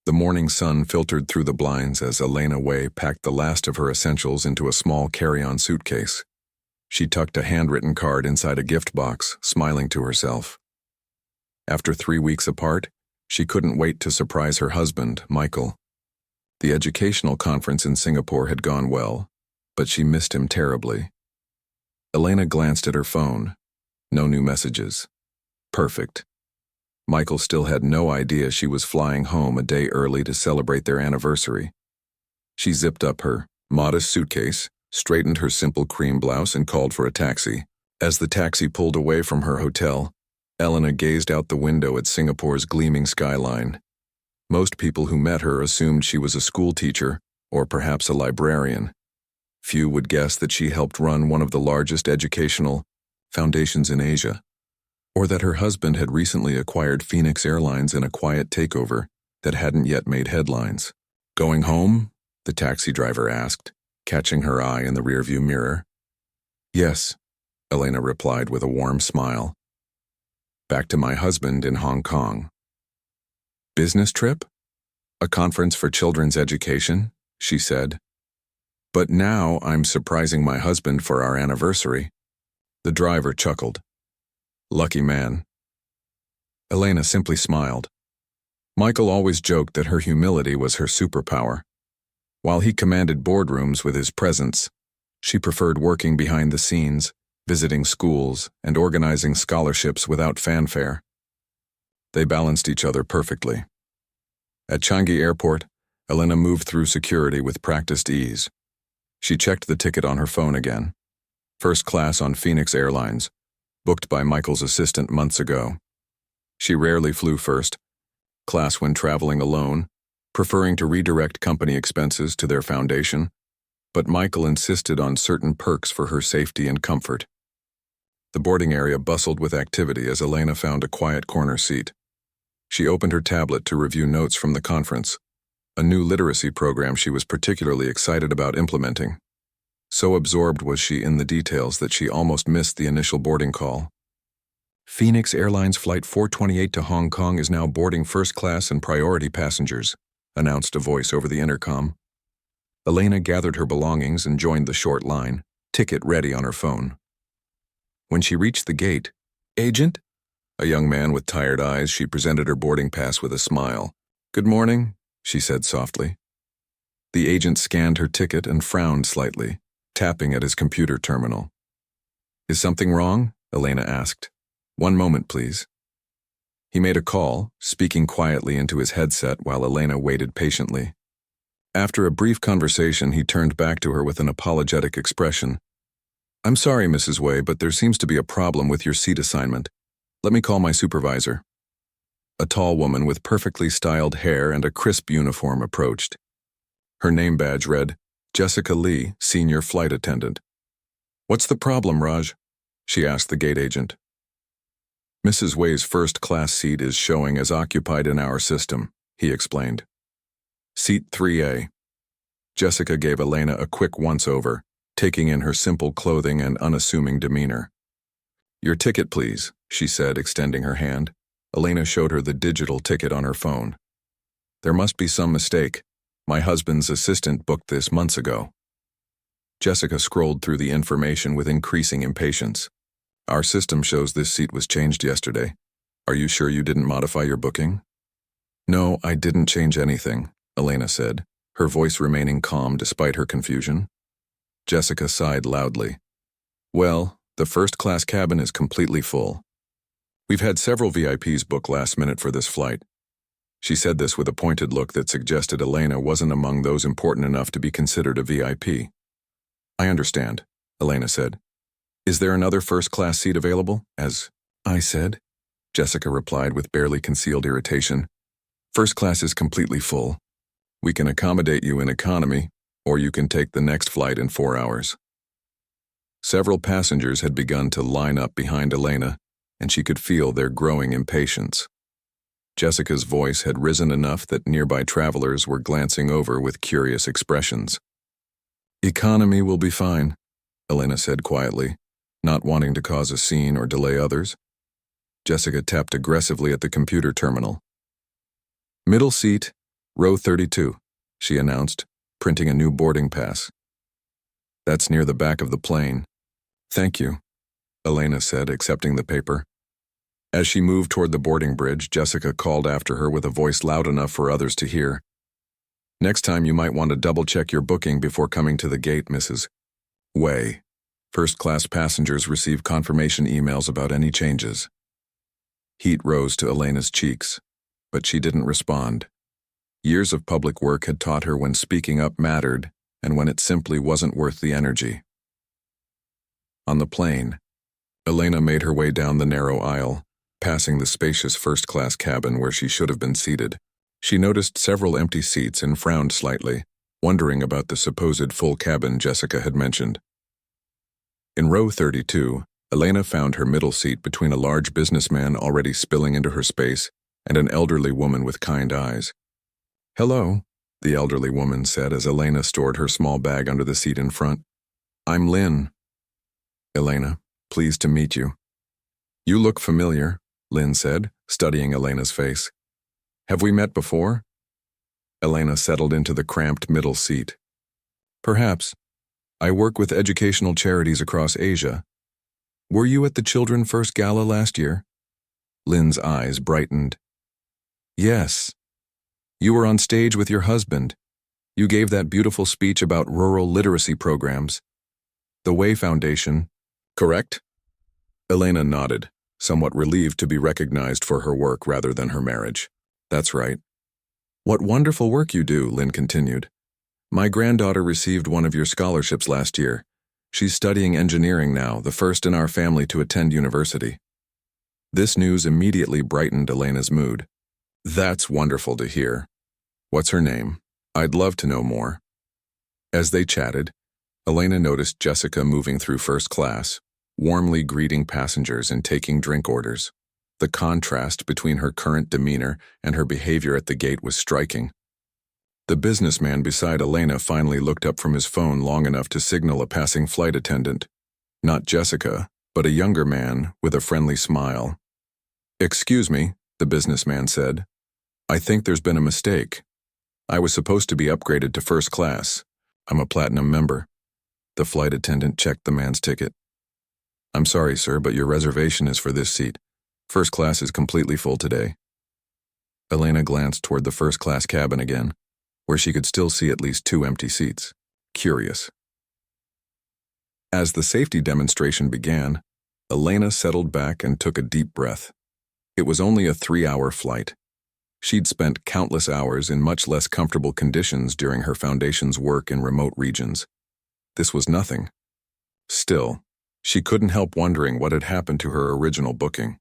The morning sun filtered through the blinds as Elena Way packed the last of her essentials into a small carry-on suitcase. She tucked a handwritten card inside a gift box, smiling to herself. After 3 weeks apart, she couldn't wait to surprise her husband, Michael. The educational conference in Singapore had gone well, but she missed him terribly. Elena glanced at her phone. No new messages. Perfect. Michael still had no idea she was flying home a day early to celebrate their anniversary. She zipped up her modest suitcase, straightened her simple cream blouse, and called for a taxi. As the taxi pulled away from her hotel, Elena gazed out the window at Singapore's gleaming skyline. Most people who met her assumed she was a school teacher or perhaps a librarian. Few would guess that she helped run one of the largest educational foundations in Asia, or that her husband had recently acquired Phoenix Airlines in a quiet takeover that hadn't yet made headlines. "Going home?" the taxi driver asked, catching her eye in the rearview mirror. "Yes," Elena replied with a warm smile. "Back to my husband in Hong Kong." "Business trip? A conference for children's education?" she said. "But now I'm surprising my husband for our anniversary." The driver chuckled. "Lucky man." Elena simply smiled. Michael always joked that her humility was her superpower. While he commanded boardrooms with his presence, she preferred working behind the scenes, visiting schools, and organizing scholarships without fanfare. They balanced each other perfectly. At Changi Airport, Elena moved through security with practiced ease. She checked the ticket on her phone again. First class on Phoenix Airlines, booked by Michael's assistant months ago. She rarely flew first class when traveling alone, preferring to redirect company expenses to their foundation, but Michael insisted on certain perks for her safety and comfort. The boarding area bustled with activity as Elena found a quiet corner seat. She opened her tablet to review notes from the conference, a new literacy program she was particularly excited about implementing. So absorbed was she in the details that she almost missed the initial boarding call. "Phoenix Airlines Flight 428 to Hong Kong is now boarding first class and priority passengers," announced a voice over the intercom. Elena gathered her belongings and joined the short line, ticket ready on her phone. When she reached the gate, "Agent?" A young man with tired eyes, she presented her boarding pass with a smile. "Good morning," she said softly. The agent scanned her ticket and frowned slightly, tapping at his computer terminal. "Is something wrong?" Elena asked. "One moment, please." He made a call, speaking quietly into his headset while Elena waited patiently. After a brief conversation, he turned back to her with an apologetic expression. "I'm sorry, Mrs. Way, but there seems to be a problem with your seat assignment. Let me call my supervisor." A tall woman with perfectly styled hair and a crisp uniform approached. Her name badge read, "Jessica Lee, Senior Flight Attendant." "What's the problem, Raj?" she asked the gate agent. "Mrs. Way's first-class seat is showing as occupied in our system," he explained. "Seat 3A. Jessica gave Elena a quick once-over, taking in her simple clothing and unassuming demeanor. "Your ticket, please," she said, extending her hand. Elena showed her the digital ticket on her phone. "There must be some mistake. My husband's assistant booked this months ago." Jessica scrolled through the information with increasing impatience. "Our system shows this seat was changed yesterday. Are you sure you didn't modify your booking?" "No, I didn't change anything," Elena said, her voice remaining calm despite her confusion. Jessica sighed loudly. "Well, the first-class cabin is completely full. We've had several VIPs book last minute for this flight." She said this with a pointed look that suggested Elena wasn't among those important enough to be considered a VIP. "I understand," Elena said. "Is there another first-class seat available?" "As I said," Jessica replied with barely concealed irritation. "First class is completely full. We can accommodate you in economy, or you can take the next flight in 4 hours." Several passengers had begun to line up behind Elena, and she could feel their growing impatience. Jessica's voice had risen enough that nearby travelers were glancing over with curious expressions. "Economy will be fine," Elena said quietly, not wanting to cause a scene or delay others. Jessica tapped aggressively at the computer terminal. "Middle seat, Row 32, she announced, printing a new boarding pass. That's near the back of the plane. Thank you, Elena said, accepting the paper. As she moved toward the boarding bridge, Jessica called after her with a voice loud enough for others to hear. Next time you might want to double-check your booking before coming to the gate, Mrs. Way. First-class passengers receive confirmation emails about any changes. Heat rose to Elena's cheeks, but she didn't respond. Years of public work had taught her when speaking up mattered and when it simply wasn't worth the energy. On the plane, Elena made her way down the narrow aisle, passing the spacious first-class cabin where she should have been seated. She noticed several empty seats and frowned slightly, wondering about the supposed full cabin Jessica had mentioned. In row 32, Elena found her middle seat between a large businessman already spilling into her space and an elderly woman with kind eyes. "Hello," the elderly woman said as Elena stored her small bag under the seat in front. "I'm Lynn." "Elena, pleased to meet you." "You look familiar," Lynn said, studying Elena's face. "Have we met before?" Elena settled into the cramped middle seat. "Perhaps. I work with educational charities across Asia. Were you at the Children First Gala last year?" Lynn's eyes brightened. "Yes. You were on stage with your husband. You gave that beautiful speech about rural literacy programs. The Way Foundation, correct?" Elena nodded, somewhat relieved to be recognized for her work rather than her marriage. "That's right." "What wonderful work you do," Lynn continued. "My granddaughter received one of your scholarships last year. She's studying engineering now, the first in our family to attend university." This news immediately brightened Elena's mood. "That's wonderful to hear. What's her name? I'd love to know more." As they chatted, Elena noticed Jessica moving through first class, warmly greeting passengers and taking drink orders. The contrast between her current demeanor and her behavior at the gate was striking. The businessman beside Elena finally looked up from his phone long enough to signal a passing flight attendant. Not Jessica, but a younger man with a friendly smile. "Excuse me," the businessman said. "I think there's been a mistake. I was supposed to be upgraded to first class. I'm a platinum member." The flight attendant checked the man's ticket. "I'm sorry, sir, but your reservation is for this seat. First class is completely full today." Elena glanced toward the first-class cabin again, where she could still see at least 2 empty seats. Curious. As the safety demonstration began, Elena settled back and took a deep breath. It was only a 3-hour flight. She'd spent countless hours in much less comfortable conditions during her foundation's work in remote regions. This was nothing. Still, she couldn't help wondering what had happened to her original booking.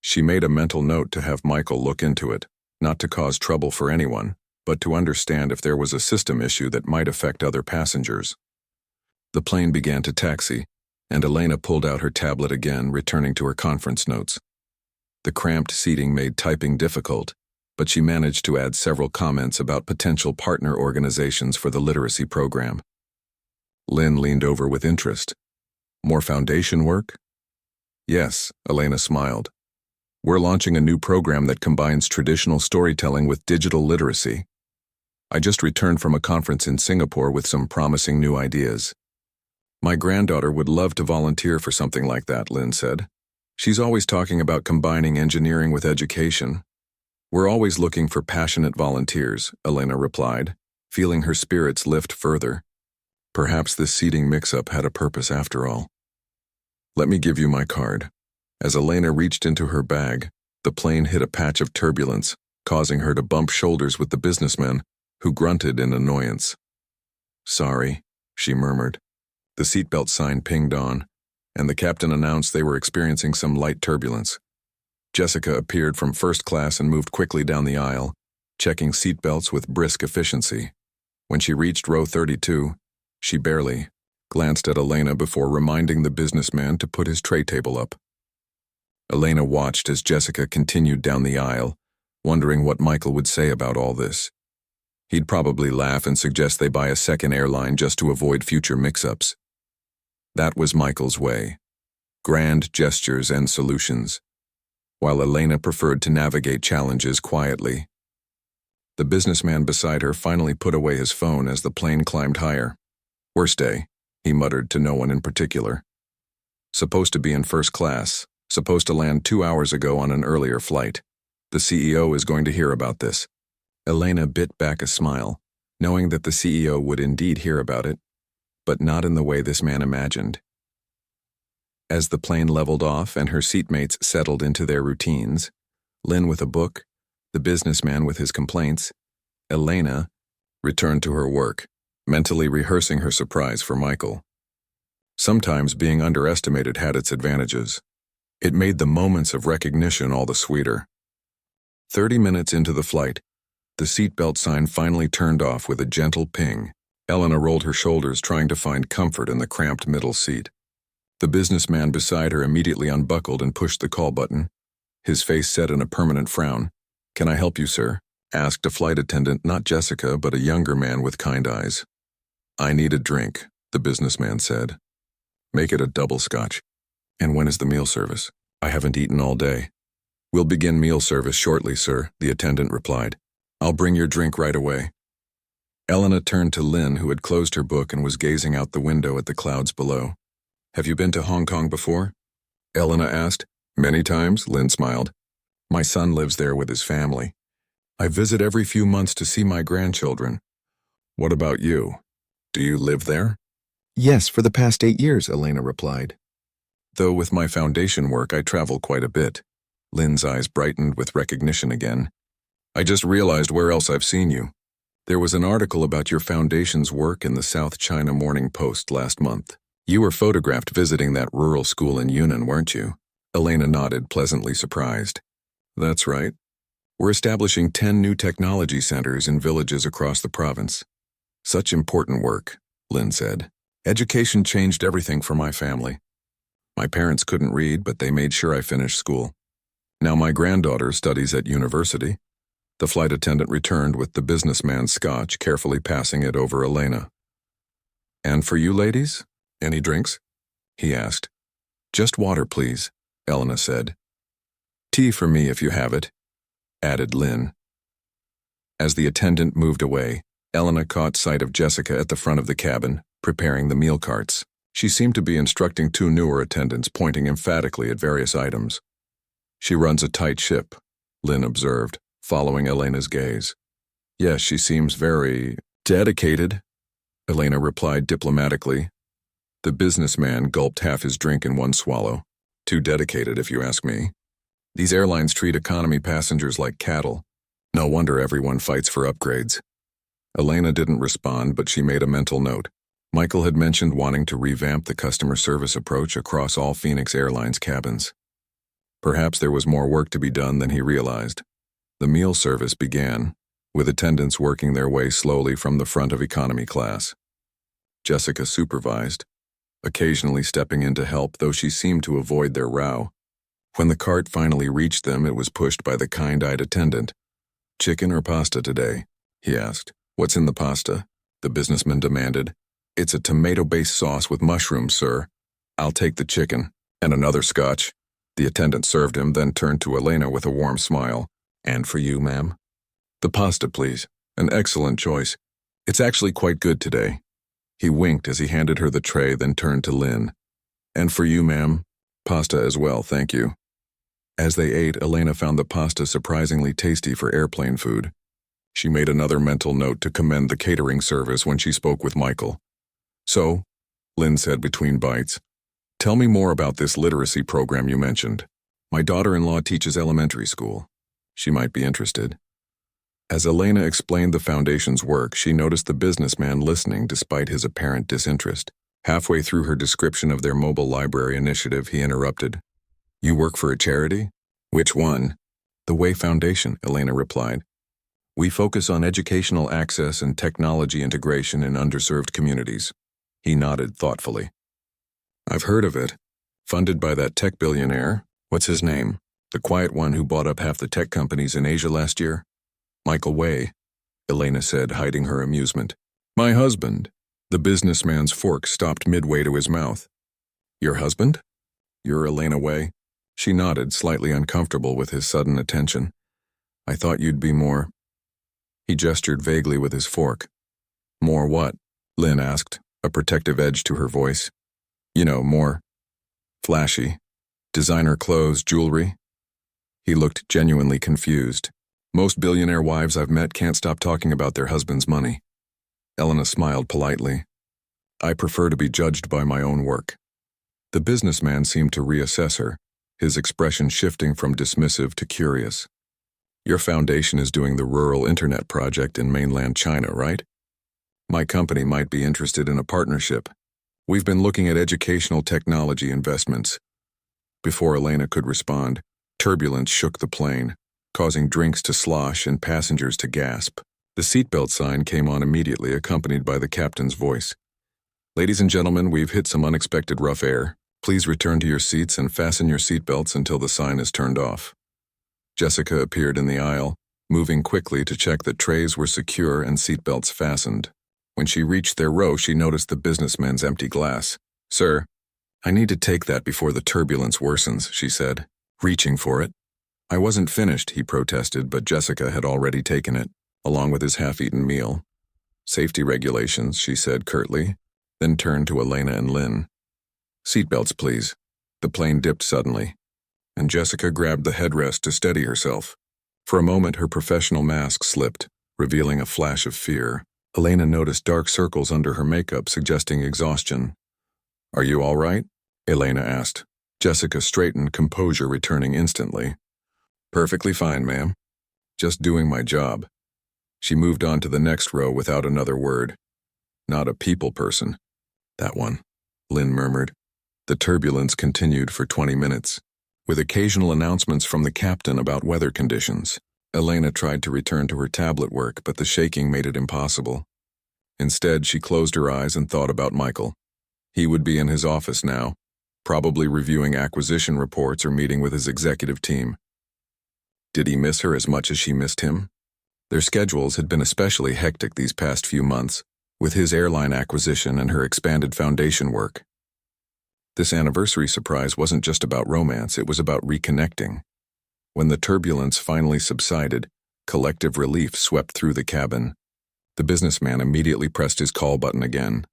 She made a mental note to have Michael look into it, not to cause trouble for anyone, but to understand if there was a system issue that might affect other passengers. The plane began to taxi, and Elena pulled out her tablet again, returning to her conference notes. The cramped seating made typing difficult, but she managed to add several comments about potential partner organizations for the literacy program. Lynn leaned over with interest. "More foundation work?" "Yes," Elena smiled. "We're launching a new program that combines traditional storytelling with digital literacy. I just returned from a conference in Singapore with some promising new ideas." "My granddaughter would love to volunteer for something like that," Lynn said. "She's always talking about combining engineering with education." "We're always looking for passionate volunteers," Elena replied, feeling her spirits lift further. Perhaps this seating mix-up had a purpose after all. "Let me give you my card." As Elena reached into her bag, the plane hit a patch of turbulence, causing her to bump shoulders with the businessman, who grunted in annoyance. "Sorry," she murmured. The seatbelt sign pinged on, and the captain announced they were experiencing some light turbulence. Jessica appeared from first class and moved quickly down the aisle, checking seatbelts with brisk efficiency. When she reached row 32, she barely glanced at Elena before reminding the businessman to put his tray table up. Elena watched as Jessica continued down the aisle, wondering what Michael would say about all this. He'd probably laugh and suggest they buy a second airline just to avoid future mix-ups. That was Michael's way. Grand gestures and solutions, while Elena preferred to navigate challenges quietly. The businessman beside her finally put away his phone as the plane climbed higher. Worst day, he muttered to no one in particular. Supposed to be in first class, supposed to land 2 hours ago on an earlier flight. The CEO is going to hear about this. Elena bit back a smile, knowing that the CEO would indeed hear about it, but not in the way this man imagined. As the plane leveled off and her seatmates settled into their routines, Lynn with a book, the businessman with his complaints, Elena returned to her work, mentally rehearsing her surprise for Michael. Sometimes being underestimated had its advantages. It made the moments of recognition all the sweeter. 30 minutes into the flight, the seatbelt sign finally turned off with a gentle ping. Elena rolled her shoulders, trying to find comfort in the cramped middle seat. The businessman beside her immediately unbuckled and pushed the call button, his face set in a permanent frown. "Can I help you, sir?" asked a flight attendant, not Jessica, but a younger man with kind eyes. "I need a drink," the businessman said. "Make it a double scotch." "And when is the meal service?" "I haven't eaten all day." "We'll begin meal service shortly, sir," the attendant replied. "I'll bring your drink right away." Elena turned to Lynn, who had closed her book and was gazing out the window at the clouds below. "Have you been to Hong Kong before?" Elena asked. "Many times," Lynn smiled. "My son lives there with his family. I visit every few months to see my grandchildren. What about you? Do you live there?" "Yes, for the past 8 years," Elena replied. "Though with my foundation work I travel quite a bit." Lynn's eyes brightened with recognition again. "I just realized where else I've seen you. There was an article about your foundation's work in the South China Morning Post last month. You were photographed visiting that rural school in Yunnan, weren't you?" Elena nodded, pleasantly surprised. "That's right. We're establishing 10 new technology centers in villages across the province. Such important work," Lynn said. "Education changed everything for my family. My parents couldn't read, but they made sure I finished school. Now my granddaughter studies at university." The flight attendant returned with the businessman's scotch, carefully passing it over Elena. "And for you ladies, any drinks?" he asked. "Just water, please," Elena said. "Tea for me if you have it," added Lynn. As the attendant moved away, Elena caught sight of Jessica at the front of the cabin, preparing the meal carts. She seemed to be instructing 2 newer attendants, pointing emphatically at various items. "She runs a tight ship," Lynn observed, following Elena's gaze. "Yes, she seems very dedicated," Elena replied diplomatically. The businessman gulped half his drink in one swallow. "Too dedicated, if you ask me. These airlines treat economy passengers like cattle. No wonder everyone fights for upgrades." Elena didn't respond, but she made a mental note. Michael had mentioned wanting to revamp the customer service approach across all Phoenix Airlines cabins. Perhaps there was more work to be done than he realized. The meal service began, with attendants working their way slowly from the front of economy class. Jessica supervised, occasionally stepping in to help, though she seemed to avoid their row. When the cart finally reached them, it was pushed by the kind-eyed attendant. "Chicken or pasta today?" he asked. "What's in the pasta?" the businessman demanded. "It's a tomato-based sauce with mushrooms, sir." "I'll take the chicken." "And another scotch." The attendant served him, then turned to Elena with a warm smile. "And for you, ma'am?" "The pasta, please. An excellent choice. It's actually quite good today." He winked as he handed her the tray, then turned to Lynn. "And for you, ma'am?" "Pasta as well, thank you." As they ate, Elena found the pasta surprisingly tasty for airplane food. She made another mental note to commend the catering service when she spoke with Michael. "So," Lynn said between bites, "tell me more about this literacy program you mentioned. My daughter-in-law teaches elementary school. She might be interested." As Elena explained the foundation's work, she noticed the businessman listening despite his apparent disinterest. Halfway through her description of their mobile library initiative, he interrupted. "You work for a charity?" "Which one?" "The Way Foundation," Elena replied. "We focus on educational access and technology integration in underserved communities." He nodded thoughtfully. "I've heard of it. Funded by that tech billionaire. What's his name? The quiet one who bought up half the tech companies in Asia last year?" "Michael Way," Elena said, hiding her amusement. "My husband." The businessman's fork stopped midway to his mouth. "Your husband? You're Elena Way?" She nodded, slightly uncomfortable with his sudden attention. "I thought you'd be more..." He gestured vaguely with his fork. More what? Lynn asked, a protective edge to her voice. You know, more flashy. Designer clothes, jewelry? He looked genuinely confused. Most billionaire wives I've met can't stop talking about their husband's money. Elena smiled politely. I prefer to be judged by my own work. The businessman seemed to reassess her, his expression shifting from dismissive to curious. Your foundation is doing the rural internet project in mainland China, right? My company might be interested in a partnership. We've been looking at educational technology investments. Before Elena could respond, turbulence shook the plane, causing drinks to slosh and passengers to gasp. The seatbelt sign came on immediately, accompanied by the captain's voice. Ladies and gentlemen, we've hit some unexpected rough air. Please return to your seats and fasten your seatbelts until the sign is turned off. Jessica appeared in the aisle, moving quickly to check that trays were secure and seatbelts fastened. When she reached their row, she noticed the businessman's empty glass. Sir, I need to take that before the turbulence worsens, she said, reaching for it. I wasn't finished, he protested, but Jessica had already taken it, along with his half-eaten meal. Safety regulations, she said curtly, then turned to Elena and Lynn. Seatbelts, please. The plane dipped suddenly, and Jessica grabbed the headrest to steady herself. For a moment, her professional mask slipped, revealing a flash of fear. Elena noticed dark circles under her makeup, suggesting exhaustion. Are you all right? Elena asked. Jessica straightened, composure returning instantly. Perfectly fine, ma'am. Just doing my job. She moved on to the next row without another word. Not a people person. That one, Lynn murmured. The turbulence continued for 20 minutes, with occasional announcements from the captain about weather conditions. Elena tried to return to her tablet work, but the shaking made it impossible. Instead, she closed her eyes and thought about Michael. He would be in his office now, probably reviewing acquisition reports or meeting with his executive team. Did he miss her as much as she missed him? Their schedules had been especially hectic these past few months, with his airline acquisition and her expanded foundation work. This anniversary surprise wasn't just about romance, it was about reconnecting. When the turbulence finally subsided, collective relief swept through the cabin. The businessman immediately pressed his call button again.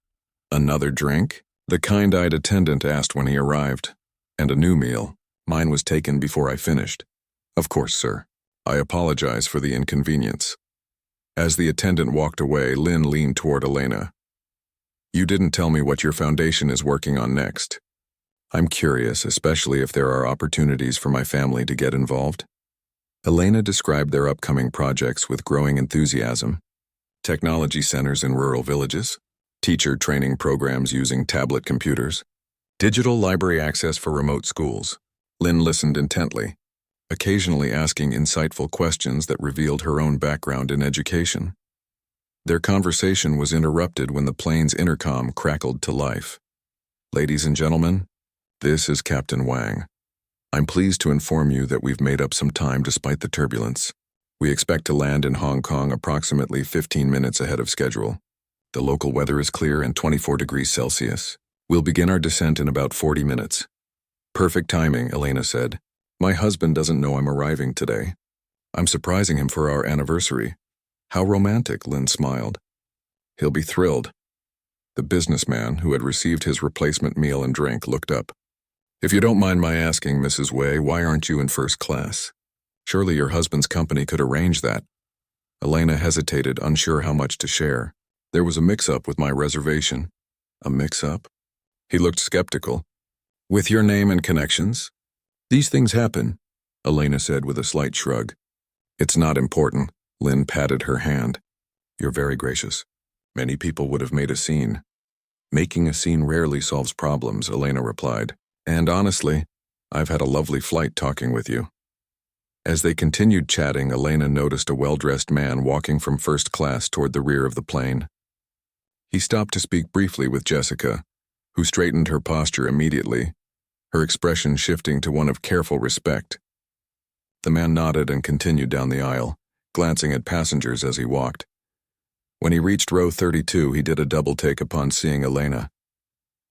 Another drink? The kind-eyed attendant asked when he arrived. And a new meal. Mine was taken before I finished. Of course, sir. I apologize for the inconvenience. As the attendant walked away, Lynn leaned toward Elena. You didn't tell me what your foundation is working on next. I'm curious, especially if there are opportunities for my family to get involved. Elena described their upcoming projects with growing enthusiasm. Technology centers in rural villages, teacher training programs using tablet computers, digital library access for remote schools. Lynn listened intently, occasionally asking insightful questions that revealed her own background in education. Their conversation was interrupted when the plane's intercom crackled to life. Ladies and gentlemen, this is Captain Wang. I'm pleased to inform you that we've made up some time despite the turbulence. We expect to land in Hong Kong approximately 15 minutes ahead of schedule. The local weather is clear and 24 degrees Celsius. We'll begin our descent in about 40 minutes. Perfect timing, Elena said. My husband doesn't know I'm arriving today. I'm surprising him for our anniversary. How romantic, Lynn smiled. He'll be thrilled. The businessman, who had received his replacement meal and drink, looked up. If you don't mind my asking, Mrs. Wei, why aren't you in first class? Surely your husband's company could arrange that. Elena hesitated, unsure how much to share. There was a mix-up with my reservation. A mix-up? He looked skeptical. With your name and connections? These things happen, Elena said with a slight shrug. It's not important. Lynn patted her hand. You're very gracious. Many people would have made a scene. Making a scene rarely solves problems, Elena replied. And honestly, I've had a lovely flight talking with you. As they continued chatting, Elena noticed a well-dressed man walking from first class toward the rear of the plane. He stopped to speak briefly with Jessica, who straightened her posture immediately, her expression shifting to one of careful respect. The man nodded and continued down the aisle, glancing at passengers as he walked. When he reached row 32, he did a double-take upon seeing Elena.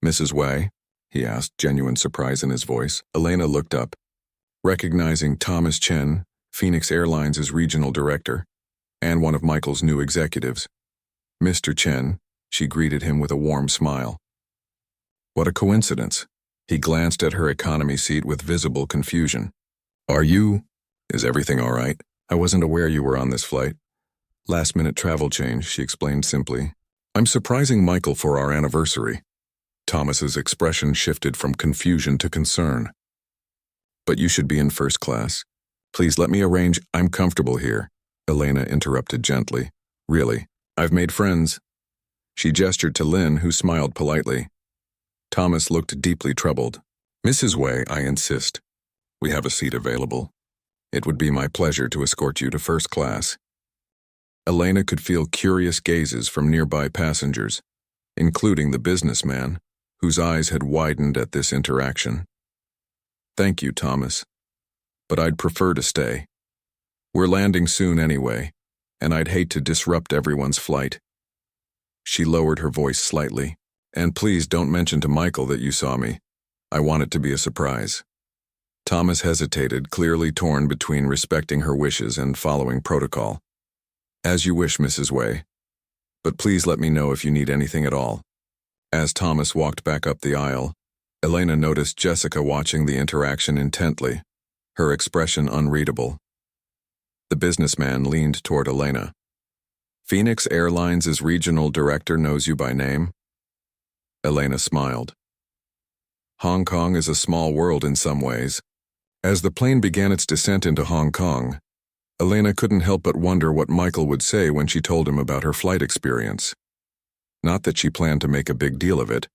Mrs. Wei? He asked, genuine surprise in his voice. Elena looked up, recognizing Thomas Chen, Phoenix Airlines' regional director, and one of Michael's new executives. "Mr. Chen," she greeted him with a warm smile. What a coincidence. He glanced at her economy seat with visible confusion. Is everything all right? I wasn't aware you were on this flight." "Last-minute travel change," she explained simply. "I'm surprising Michael for our anniversary." Thomas's expression shifted from confusion to concern. "But you should be in first class. Please let me arrange." "I'm comfortable here," Elena interrupted gently. "Really, I've made friends." She gestured to Lynn, who smiled politely. Thomas looked deeply troubled. "Mrs. Wei, I insist. We have a seat available. It would be my pleasure to escort you to first class." Elena could feel curious gazes from nearby passengers, including the businessman, whose eyes had widened at this interaction. "Thank you, Thomas. But I'd prefer to stay. We're landing soon anyway, and I'd hate to disrupt everyone's flight." She lowered her voice slightly. "And please don't mention to Michael that you saw me. I want it to be a surprise." Thomas hesitated, clearly torn between respecting her wishes and following protocol. "As you wish, Mrs. Wei. But please let me know if you need anything at all." As Thomas walked back up the aisle, Elena noticed Jessica watching the interaction intently, her expression unreadable. The businessman leaned toward Elena. "Phoenix Airlines' regional director knows you by name?" Elena smiled. "Hong Kong is a small world in some ways." As the plane began its descent into Hong Kong, Elena couldn't help but wonder what Michael would say when she told him about her flight experience. Not that she planned to make a big deal of it,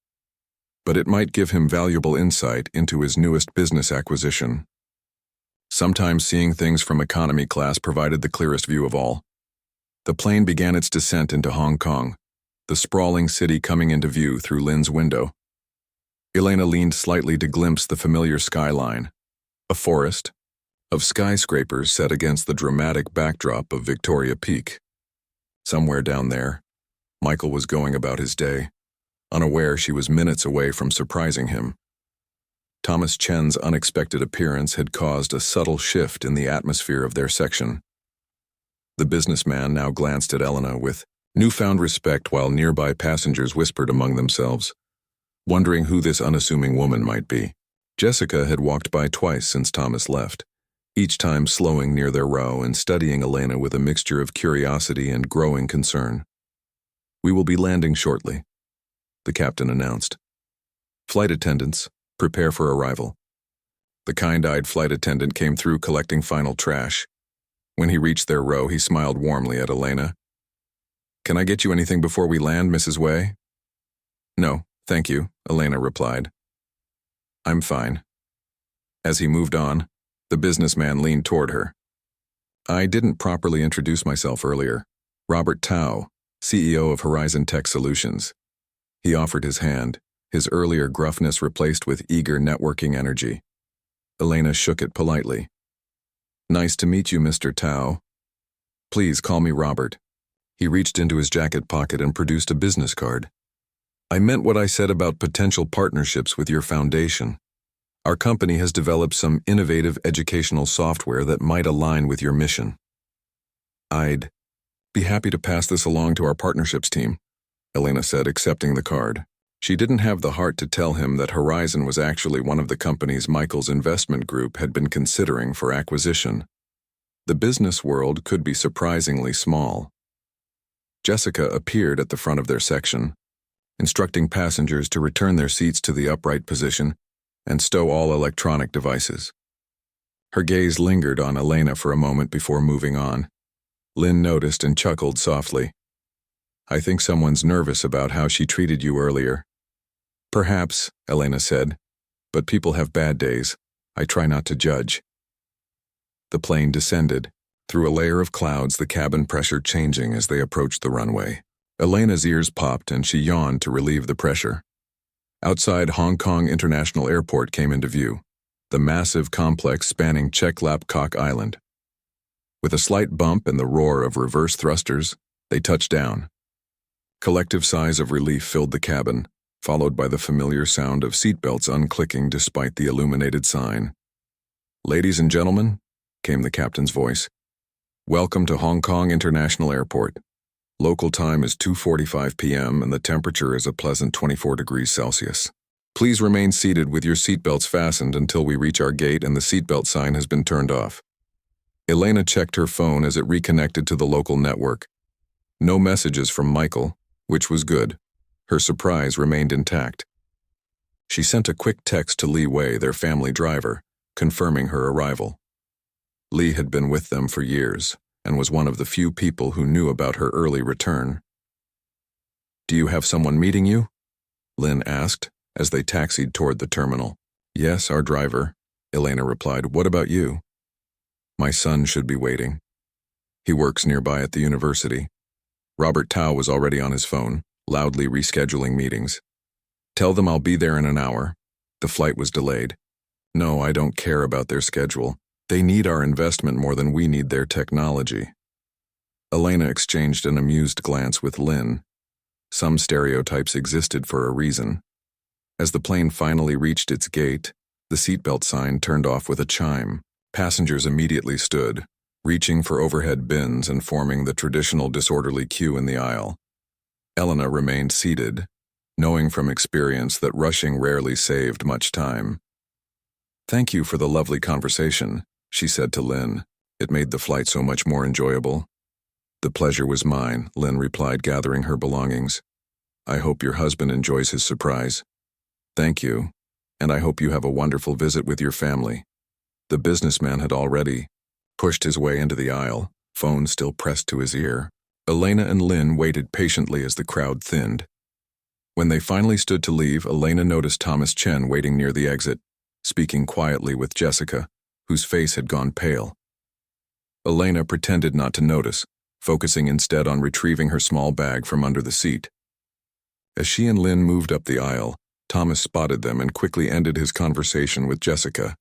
but it might give him valuable insight into his newest business acquisition. Sometimes seeing things from economy class provided the clearest view of all. The plane began its descent into Hong Kong, the sprawling city coming into view through Lynn's window. Elena leaned slightly to glimpse the familiar skyline, a forest of skyscrapers set against the dramatic backdrop of Victoria Peak. Somewhere down there, Michael was going about his day, unaware she was minutes away from surprising him. Thomas Chen's unexpected appearance had caused a subtle shift in the atmosphere of their section. The businessman now glanced at Elena with newfound respect while nearby passengers whispered among themselves, wondering who this unassuming woman might be. Jessica had walked by twice since Thomas left, each time slowing near their row and studying Elena with a mixture of curiosity and growing concern. "We will be landing shortly," the captain announced. "Flight attendants, prepare for arrival." The kind-eyed flight attendant came through collecting final trash. When he reached their row, he smiled warmly at Elena. "Can I get you anything before we land, Mrs. Wei?" "No, thank you," Elena replied. "I'm fine." As he moved on, the businessman leaned toward her. "I didn't properly introduce myself earlier. Robert Tao, CEO of Horizon Tech Solutions." He offered his hand, his earlier gruffness replaced with eager networking energy. Elena shook it politely. "Nice to meet you, Mr. Tao. Please call me Robert." He reached into his jacket pocket and produced a business card. "I meant what I said about potential partnerships with your foundation. Our company has developed some innovative educational software that might align with your mission. I'd be happy to pass this along to our partnerships team," Elena said, accepting the card. She didn't have the heart to tell him that Horizon was actually one of the companies Michael's investment group had been considering for acquisition. The business world could be surprisingly small. Jessica appeared at the front of their section, instructing passengers to return their seats to the upright position and stow all electronic devices. Her gaze lingered on Elena for a moment before moving on. Lynn noticed and chuckled softly. "I think someone's nervous about how she treated you earlier." "Perhaps," Elena said, "but people have bad days. I try not to judge." The plane descended, through a layer of clouds, the cabin pressure changing as they approached the runway. Elena's ears popped and she yawned to relieve the pressure. Outside Hong Kong International Airport came into view, the massive complex spanning Cheklapkok Island. With a slight bump and the roar of reverse thrusters, they touched down. Collective sighs of relief filled the cabin, followed by the familiar sound of seatbelts unclicking despite the illuminated sign. "Ladies and gentlemen," came the captain's voice, Welcome to Hong Kong International Airport. Local time is 2:45 p.m. and the temperature is a pleasant 24 degrees Celsius. Please remain seated with your seatbelts fastened until we reach our gate and the seatbelt sign has been turned off. Elena checked her phone as it reconnected to the local network. No messages from Michael, which was good. Her surprise remained intact. She sent a quick text to Li Wei, their family driver, confirming her arrival. Li had been with them for years and was one of the few people who knew about her early return. "Do you have someone meeting you?" Lin asked as they taxied toward the terminal. "Yes, our driver," Elena replied. "What about you?" "My son should be waiting. He works nearby at the university." Robert Tao was already on his phone, loudly rescheduling meetings. "Tell them I'll be there in an hour." The flight was delayed. "No, I don't care about their schedule. They need our investment more than we need their technology." Elena exchanged an amused glance with Lin. Some stereotypes existed for a reason. As the plane finally reached its gate, the seatbelt sign turned off with a chime. Passengers immediately stood, reaching for overhead bins and forming the traditional disorderly queue in the aisle. Elena remained seated, knowing from experience that rushing rarely saved much time. "Thank you for the lovely conversation," she said to Lin. "It made the flight so much more enjoyable." "The pleasure was mine," Lin replied, gathering her belongings. "I hope your husband enjoys his surprise." "Thank you, and I hope you have a wonderful visit with your family." The businessman had already pushed his way into the aisle, phone still pressed to his ear. Elena and Lin waited patiently as the crowd thinned. When they finally stood to leave, Elena noticed Thomas Chen waiting near the exit, speaking quietly with Jessica, whose face had gone pale. Elena pretended not to notice, focusing instead on retrieving her small bag from under the seat. As she and Lin moved up the aisle, Thomas spotted them and quickly ended his conversation with Jessica.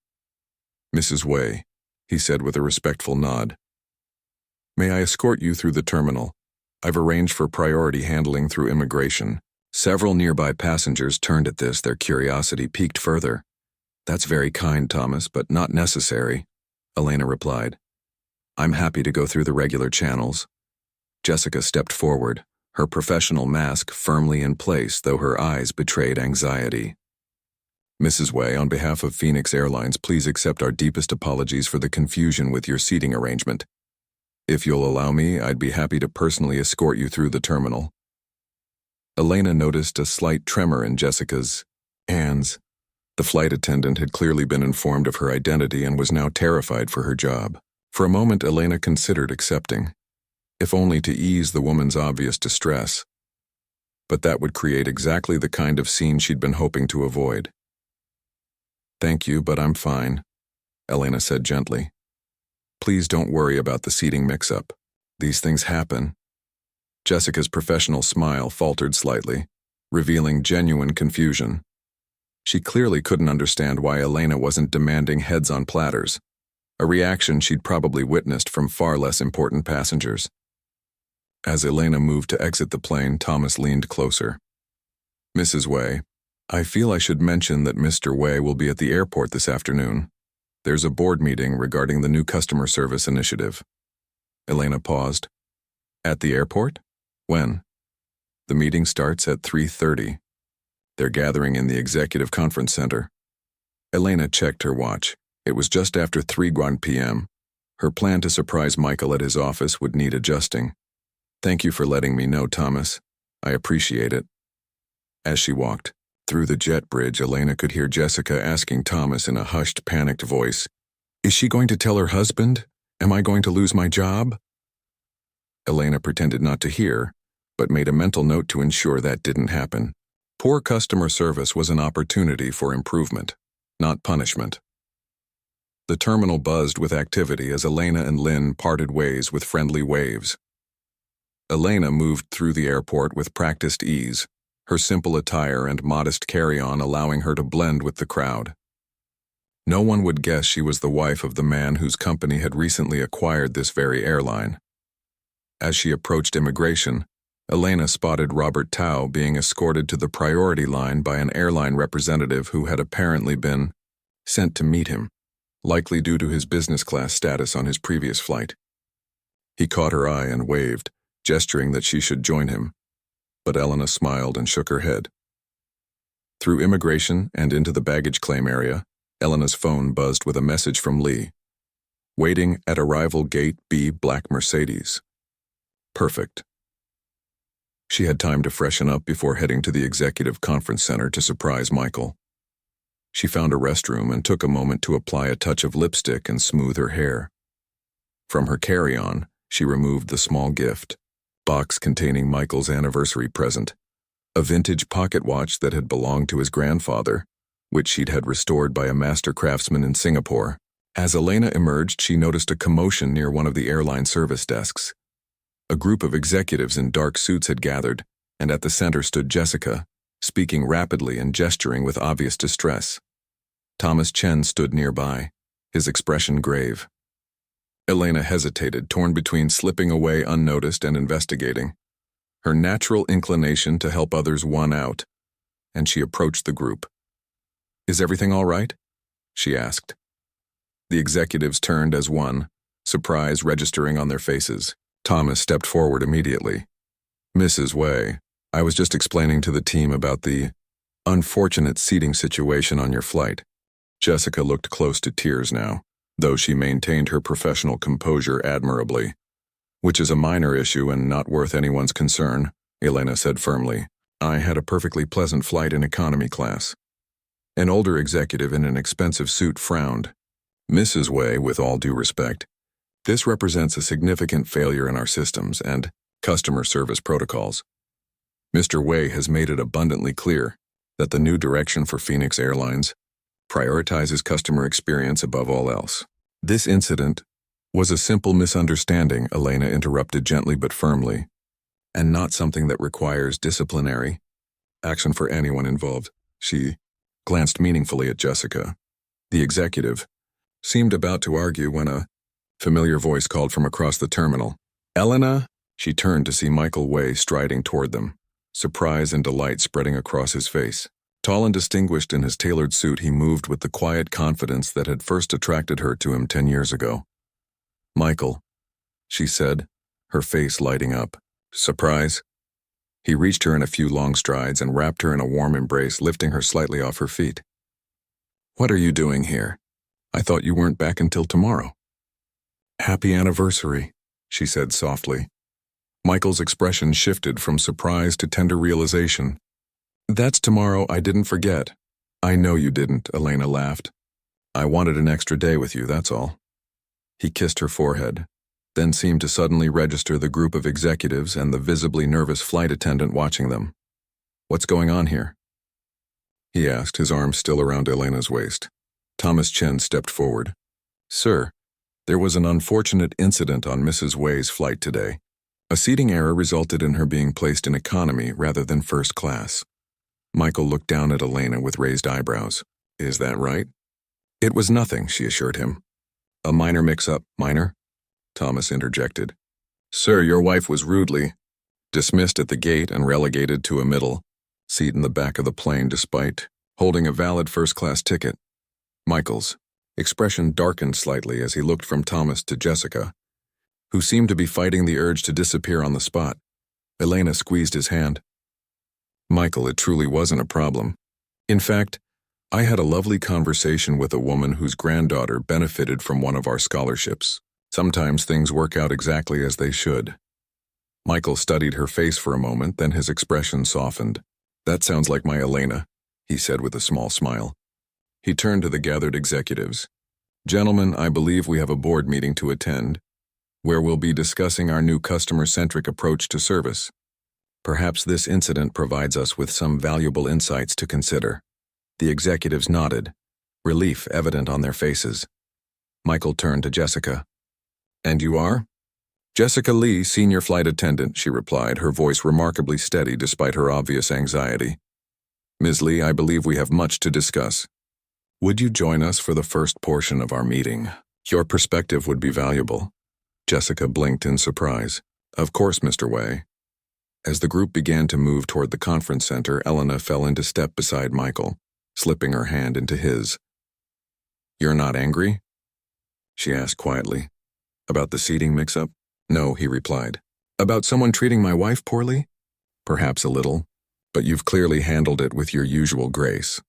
"Mrs. Wei," he said with a respectful nod. "May I escort you through the terminal? I've arranged for priority handling through immigration." Several nearby passengers turned at this, their curiosity piqued further. "That's very kind, Thomas, but not necessary," Elena replied. "I'm happy to go through the regular channels." Jessica stepped forward, her professional mask firmly in place, though her eyes betrayed anxiety. "Mrs. Wei, on behalf of Phoenix Airlines, please accept our deepest apologies for the confusion with your seating arrangement. If you'll allow me, I'd be happy to personally escort you through the terminal." Elena noticed a slight tremor in Jessica's hands. The flight attendant had clearly been informed of her identity and was now terrified for her job. For a moment, Elena considered accepting, if only to ease the woman's obvious distress. But that would create exactly the kind of scene she'd been hoping to avoid. "Thank you, but I'm fine," Elena said gently. "Please don't worry about the seating mix-up. These things happen." Jessica's professional smile faltered slightly, revealing genuine confusion. She clearly couldn't understand why Elena wasn't demanding heads on platters, a reaction she'd probably witnessed from far less important passengers. As Elena moved to exit the plane, Thomas leaned closer. "Mrs. Wei, I feel I should mention that Mr. Wei will be at the airport this afternoon. There's a board meeting regarding the new customer service initiative." Elena paused. "At the airport? When?" "The meeting starts at 3:30. They're gathering in the executive conference center." Elena checked her watch. It was just after 3 p.m. Her plan to surprise Michael at his office would need adjusting. "Thank you for letting me know, Thomas. I appreciate it." As she walked through the jet bridge, Elena could hear Jessica asking Thomas in a hushed, panicked voice, "Is she going to tell her husband? Am I going to lose my job?" Elena pretended not to hear, but made a mental note to ensure that didn't happen. Poor customer service was an opportunity for improvement, not punishment. The terminal buzzed with activity as Elena and Lin parted ways with friendly waves. Elena moved through the airport with practiced ease, her simple attire and modest carry-on allowing her to blend with the crowd. No one would guess she was the wife of the man whose company had recently acquired this very airline. As she approached immigration, Elena spotted Robert Tao being escorted to the priority line by an airline representative who had apparently been sent to meet him, likely due to his business class status on his previous flight. He caught her eye and waved, gesturing that she should join him. But Elena smiled and shook her head. Through immigration and into the baggage claim area, Elena's phone buzzed with a message from Lee. Waiting at arrival gate B, black Mercedes. Perfect. She had time to freshen up before heading to the executive conference center to surprise Michael. She found a restroom and took a moment to apply a touch of lipstick and smooth her hair. From her carry-on, she removed the small gift box containing Michael's anniversary present, a vintage pocket watch that had belonged to his grandfather, which she'd had restored by a master craftsman in Singapore. As Elena emerged, she noticed a commotion near one of the airline service desks. A group of executives in dark suits had gathered, and at the center stood Jessica, speaking rapidly and gesturing with obvious distress. Thomas Chen stood nearby, his expression grave. Elena hesitated, torn between slipping away unnoticed and investigating. Her natural inclination to help others won out, and she approached the group. "Is everything all right?" she asked. The executives turned as one, surprise registering on their faces. Thomas stepped forward immediately. "Mrs. Wei, I was just explaining to the team about the unfortunate seating situation on your flight." Jessica looked close to tears now, though she maintained her professional composure admirably. "Which is a minor issue and not worth anyone's concern," Elena said firmly. "I had a perfectly pleasant flight in economy class." An older executive in an expensive suit frowned. "Mrs. Wei, with all due respect, this represents a significant failure in our systems and customer service protocols. Mr. Wei has made it abundantly clear that the new direction for Phoenix Airlines prioritizes customer experience above all else." "This incident was a simple misunderstanding," Elena interrupted gently but firmly, "and not something that requires disciplinary action for anyone involved." She glanced meaningfully at Jessica. The executive seemed about to argue when a familiar voice called from across the terminal. "Elena?" She turned to see Michael Wei striding toward them, surprise and delight spreading across his face. Tall and distinguished in his tailored suit, he moved with the quiet confidence that had first attracted her to him 10 years ago. "Michael," she said, her face lighting up. "Surprise?" He reached her in a few long strides and wrapped her in a warm embrace, lifting her slightly off her feet. "What are you doing here? I thought you weren't back until tomorrow." "Happy anniversary," she said softly. Michael's expression shifted from surprise to tender realization. "That's tomorrow, I didn't forget." "I know you didn't," Elena laughed. "I wanted an extra day with you, that's all." He kissed her forehead, then seemed to suddenly register the group of executives and the visibly nervous flight attendant watching them. "What's going on here?" he asked, his arm still around Elena's waist. Thomas Chen stepped forward. "Sir, there was an unfortunate incident on Mrs. Wei's flight today. A seating error resulted in her being placed in economy rather than first class." Michael looked down at Elena with raised eyebrows. "Is that right?" "It was nothing," she assured him. "A minor mix-up." "Minor?" Thomas interjected. "Sir, your wife was rudely dismissed at the gate and relegated to a middle seat in the back of the plane despite holding a valid first-class ticket." Michael's expression darkened slightly as he looked from Thomas to Jessica, who seemed to be fighting the urge to disappear on the spot. Elena squeezed his hand. "Michael, it truly wasn't a problem. In fact, I had a lovely conversation with a woman whose granddaughter benefited from one of our scholarships. Sometimes things work out exactly as they should." Michael studied her face for a moment, then his expression softened. "That sounds like my Elena," he said with a small smile. He turned to the gathered executives. "Gentlemen, I believe we have a board meeting to attend, where we'll be discussing our new customer-centric approach to service. Perhaps this incident provides us with some valuable insights to consider." The executives nodded, relief evident on their faces. Michael turned to Jessica. "And you are?" "Jessica Lee, senior flight attendant," she replied, her voice remarkably steady despite her obvious anxiety. "Ms. Lee, I believe we have much to discuss. Would you join us for the first portion of our meeting? Your perspective would be valuable." Jessica blinked in surprise. "Of course, Mr. Wei." As the group began to move toward the conference center, Elena fell into step beside Michael, slipping her hand into his. "You're not angry?" she asked quietly. "About the seating mix-up?" No, he replied. About someone treating my wife poorly? Perhaps a little, but you've clearly handled it with your usual grace.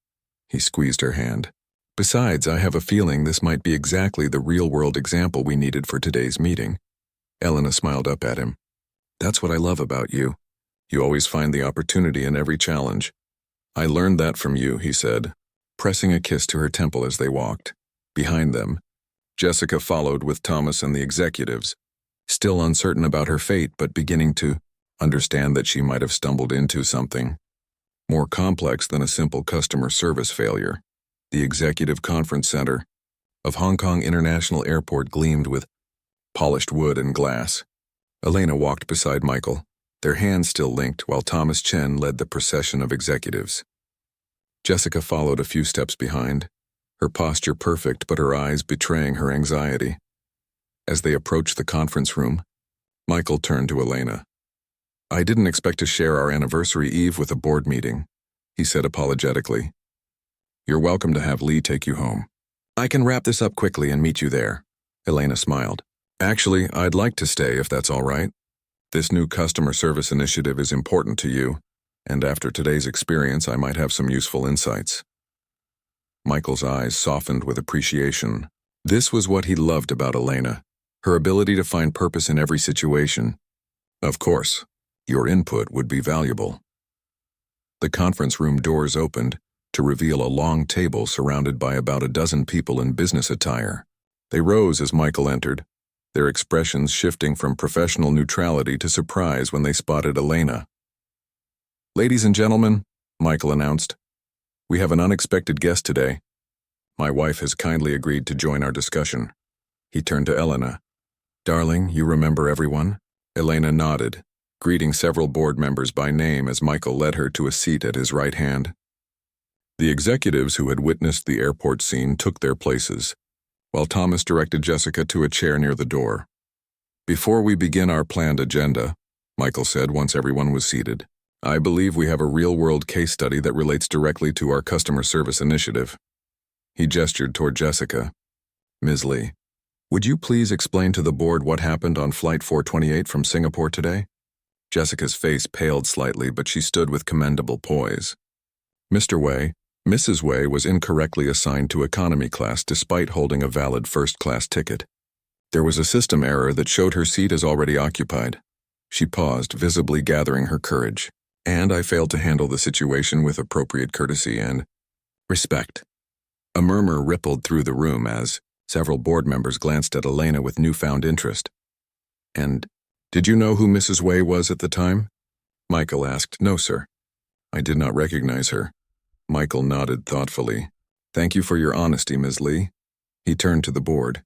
He squeezed her hand. Besides, I have a feeling this might be exactly the real-world example we needed for today's meeting. Elena smiled up at him. That's what I love about you. You always find the opportunity in every challenge. I learned that from you, he said, pressing a kiss to her temple as they walked. Behind them, Jessica followed with Thomas and the executives, still uncertain about her fate but beginning to understand that she might have stumbled into something more complex than a simple customer service failure. The Executive Conference Center of Hong Kong International Airport gleamed with polished wood and glass. Elena walked beside Michael, their hands still linked, while Thomas Chen led the procession of executives. Jessica followed a few steps behind, her posture perfect but her eyes betraying her anxiety. As they approached the conference room, Michael turned to Elena. I didn't expect to share our anniversary eve with a board meeting, he said apologetically. You're welcome to have Lee take you home. I can wrap this up quickly and meet you there, Elena smiled. Actually, I'd like to stay if that's all right. This new customer service initiative is important to you, and after today's experience I might have some useful insights. Michael's eyes softened with appreciation. This was what he loved about Elena, her ability to find purpose in every situation. Of course, your input would be valuable. The conference room doors opened to reveal a long table surrounded by about a dozen people in business attire. They rose as Michael entered, their expressions shifting from professional neutrality to surprise when they spotted Elena. Ladies and gentlemen, Michael announced, we have an unexpected guest today. My wife has kindly agreed to join our discussion. He turned to Elena. Darling, you remember everyone? Elena nodded, greeting several board members by name as Michael led her to a seat at his right hand. The executives who had witnessed the airport scene took their places, while Thomas directed Jessica to a chair near the door. Before we begin our planned agenda, Michael said once everyone was seated, I believe we have a real-world case study that relates directly to our customer service initiative. He gestured toward Jessica. Ms. Lee, would you please explain to the board what happened on Flight 428 from Singapore today? Jessica's face paled slightly, but she stood with commendable poise. Mr. Wei, Mrs. Wei was incorrectly assigned to economy class despite holding a valid first-class ticket. There was a system error that showed her seat as already occupied. She paused, visibly gathering her courage. And I failed to handle the situation with appropriate courtesy and respect. A murmur rippled through the room as several board members glanced at Elena with newfound interest. And did you know who Mrs. Wei was at the time? Michael asked. No, sir. I did not recognize her. Michael nodded thoughtfully. Thank you for your honesty, Ms. Lee. He turned to the board.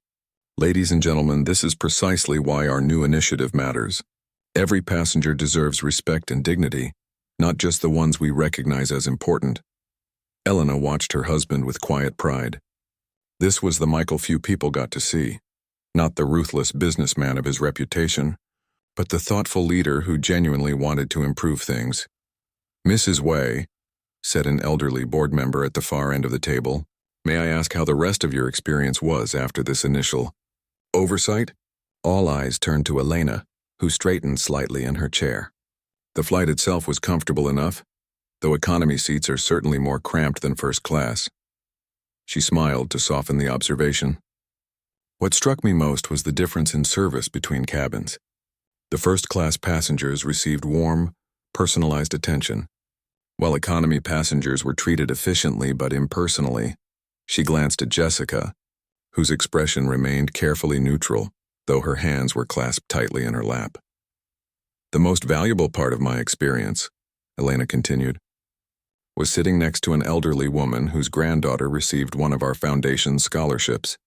Ladies and gentlemen, this is precisely why our new initiative matters. Every passenger deserves respect and dignity, not just the ones we recognize as important. Elena watched her husband with quiet pride. This was the Michael few people got to see, not the ruthless businessman of his reputation, but the thoughtful leader who genuinely wanted to improve things. Mrs. Wei, said an elderly board member at the far end of the table, may I ask how the rest of your experience was after this initial oversight? All eyes turned to Elena, who straightened slightly in her chair. The flight itself was comfortable enough, though economy seats are certainly more cramped than first class. She smiled to soften the observation. What struck me most was the difference in service between cabins. The first-class passengers received warm, personalized attention, while economy passengers were treated efficiently but impersonally. She glanced at Jessica, whose expression remained carefully neutral, though her hands were clasped tightly in her lap. The most valuable part of my experience, Elena continued, was sitting next to an elderly woman whose granddaughter received one of our foundation's scholarships.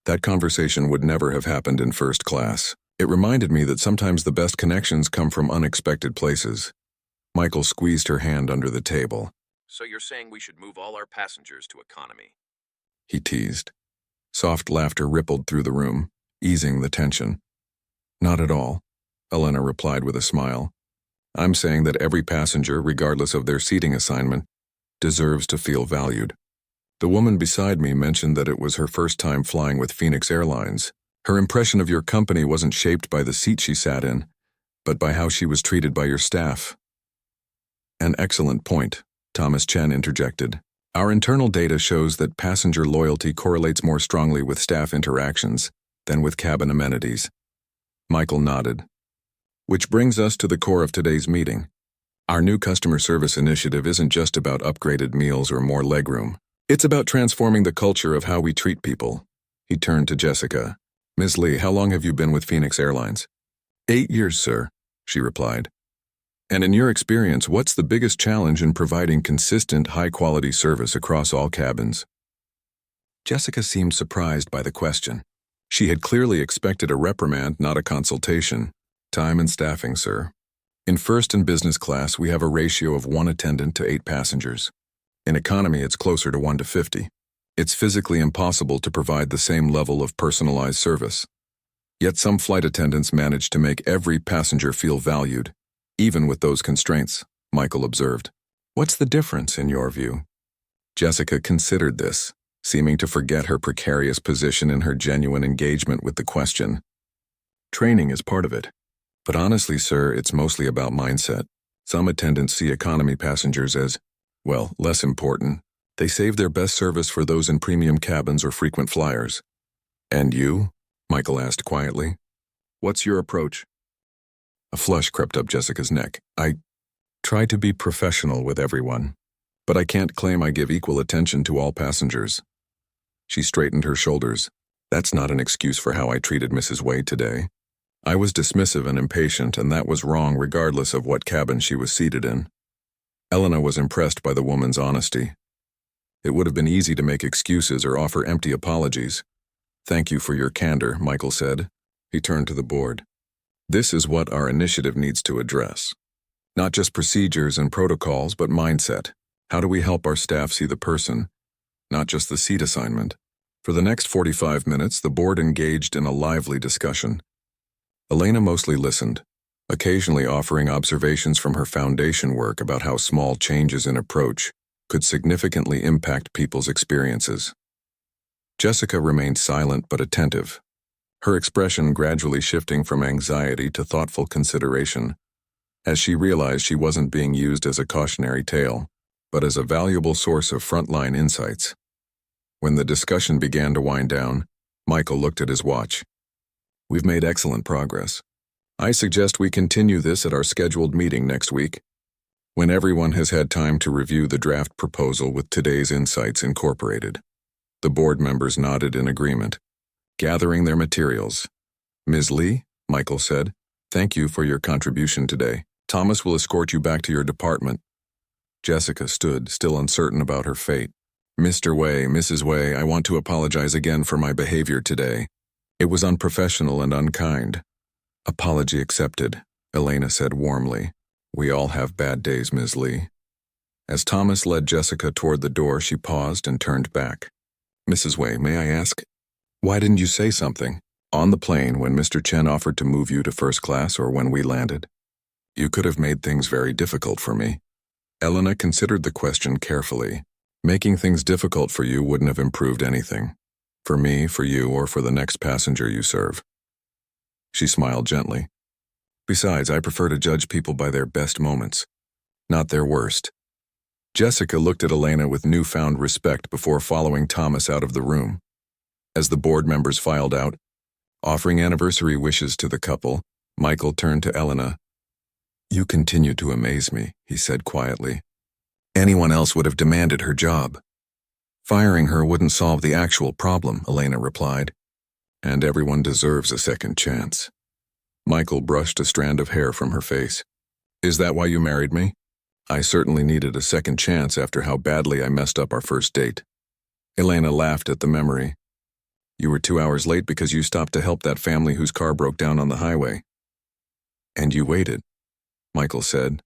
That conversation would never have happened in first class. It reminded me that sometimes the best connections come from unexpected places. Michael squeezed her hand under the table. So you're saying we should move all our passengers to economy? He teased. Soft laughter rippled through the room, easing the tension. Not at all, Elena replied with a smile. I'm saying that every passenger, regardless of their seating assignment, deserves to feel valued. The woman beside me mentioned that it was her first time flying with Phoenix Airlines, Her impression of your company wasn't shaped by the seat she sat in, but by how she was treated by your staff. An excellent point, Thomas Chen interjected. Our internal data shows that passenger loyalty correlates more strongly with staff interactions than with cabin amenities. Michael nodded. Which brings us to the core of today's meeting. Our new customer service initiative isn't just about upgraded meals or more legroom. It's about transforming the culture of how we treat people. He turned to Jessica. Ms. Lee, how long have you been with Phoenix Airlines? 8 years, sir, she replied. And in your experience, what's the biggest challenge in providing consistent, high-quality service across all cabins? Jessica seemed surprised by the question. She had clearly expected a reprimand, not a consultation. Time and staffing, sir. In first and business class, we have a ratio of 1 attendant to 8 passengers. In economy, it's closer to 1 to 50. It's physically impossible to provide the same level of personalized service. Yet some flight attendants manage to make every passenger feel valued, even with those constraints, Michael observed. What's the difference, in your view? Jessica considered this, seeming to forget her precarious position in her genuine engagement with the question. Training is part of it. But honestly, sir, it's mostly about mindset. Some attendants see economy passengers as, well, less important. They save their best service for those in premium cabins or frequent flyers. And you? Michael asked quietly. What's your approach? A flush crept up Jessica's neck. I try to be professional with everyone, but I can't claim I give equal attention to all passengers. She straightened her shoulders. That's not an excuse for how I treated Mrs. Wade today. I was dismissive and impatient, and that was wrong regardless of what cabin she was seated in. Elena was impressed by the woman's honesty. It would have been easy to make excuses or offer empty apologies. Thank you for your candor, Michael said. He turned to the board. This is what our initiative needs to address. Not just procedures and protocols, but mindset. How do we help our staff see the person, not just the seat assignment? For the next 45 minutes, the board engaged in a lively discussion. Elena mostly listened, occasionally offering observations from her foundation work about how small changes in approach could significantly impact people's experiences. Jessica remained silent but attentive, her expression gradually shifting from anxiety to thoughtful consideration, as she realized she wasn't being used as a cautionary tale, but as a valuable source of frontline insights. When the discussion began to wind down, Michael looked at his watch. We've made excellent progress. I suggest we continue this at our scheduled meeting next week, when everyone has had time to review the draft proposal with today's insights incorporated. The board members nodded in agreement, gathering their materials. Ms. Lee, Michael said, thank you for your contribution today. Thomas will escort you back to your department. Jessica stood, still uncertain about her fate. Mr. Way, Mrs. Way, I want to apologize again for my behavior today. It was unprofessional and unkind. Apology accepted, Elena said warmly. We all have bad days, Ms. Lee. As Thomas led Jessica toward the door, she paused and turned back. Mrs. Way, may I ask, why didn't you say something? On the plane when Mr. Chen offered to move you to first class or when we landed? You could have made things very difficult for me. Elena considered the question carefully. Making things difficult for you wouldn't have improved anything. For me, for you, or for the next passenger you serve. She smiled gently. Besides, I prefer to judge people by their best moments, not their worst. Jessica looked at Elena with newfound respect before following Thomas out of the room. As the board members filed out, offering anniversary wishes to the couple, Michael turned to Elena. You continue to amaze me, he said quietly. Anyone else would have demanded her job. Firing her wouldn't solve the actual problem, Elena replied. And everyone deserves a second chance. Michael brushed a strand of hair from her face. Is that why you married me? I certainly needed a second chance after how badly I messed up our first date. Elena laughed at the memory. You were 2 hours late because you stopped to help that family whose car broke down on the highway. And you waited, Michael said,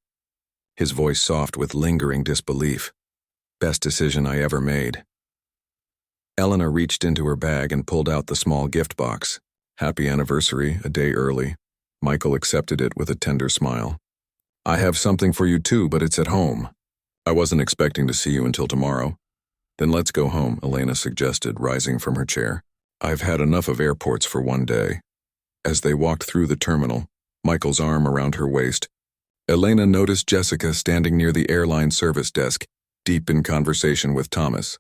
his voice soft with lingering disbelief. Best decision I ever made. Elena reached into her bag and pulled out the small gift box. Happy anniversary, a day early. Michael accepted it with a tender smile. I have something for you too, but it's at home. I wasn't expecting to see you until tomorrow. Then let's go home, Elena suggested, rising from her chair. I've had enough of airports for one day. As they walked through the terminal, Michael's arm around her waist, Elena noticed Jessica standing near the airline service desk, deep in conversation with Thomas.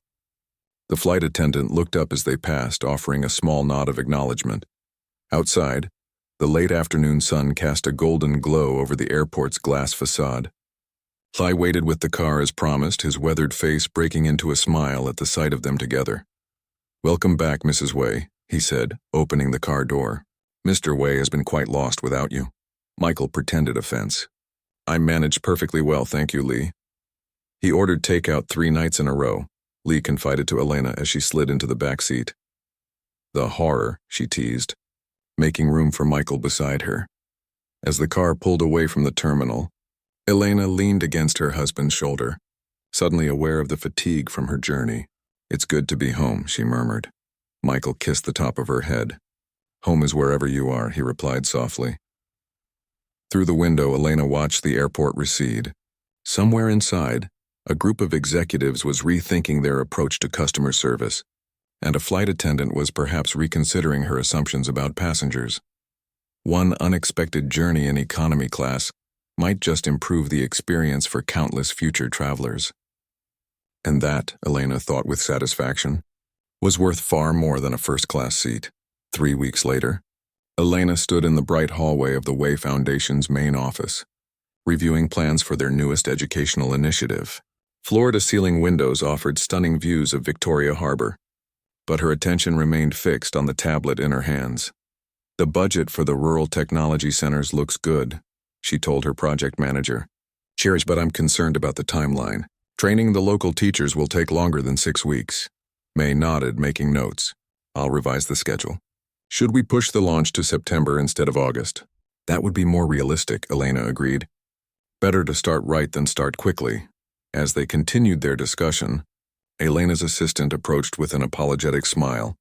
The flight attendant looked up as they passed, offering a small nod of acknowledgement. Outside, the late afternoon sun cast a golden glow over the airport's glass facade. Fly waited with the car as promised, his weathered face breaking into a smile at the sight of them together. "Welcome back, Mrs. Wei," he said, opening the car door. "Mr. Wei has been quite lost without you." Michael pretended offense. "I managed perfectly well, thank you, Lee." He ordered takeout 3 nights in a row, Lee confided to Elena as she slid into the back seat. "The horror," she teased, making room for Michael beside her. As the car pulled away from the terminal, Elena leaned against her husband's shoulder, suddenly aware of the fatigue from her journey. "It's good to be home," she murmured. Michael kissed the top of her head. "Home is wherever you are," he replied softly. Through the window, Elena watched the airport recede. Somewhere inside, a group of executives was rethinking their approach to customer service, and a flight attendant was perhaps reconsidering her assumptions about passengers. One unexpected journey in economy class might just improve the experience for countless future travelers. And that, Elena thought with satisfaction, was worth far more than a first-class seat. 3 weeks later, Elena stood in the bright hallway of the Wei Foundation's main office, reviewing plans for their newest educational initiative. Floor-to-ceiling windows offered stunning views of Victoria Harbor, but her attention remained fixed on the tablet in her hands. "The budget for the rural technology centers looks good," she told her project manager. "Cheers, but I'm concerned about the timeline. Training the local teachers will take longer than 6 weeks. May nodded, making notes. "I'll revise the schedule. Should we push the launch to September instead of August?" "That would be more realistic," Elena agreed. "Better to start right than start quickly." As they continued their discussion, Elena's assistant approached with an apologetic smile.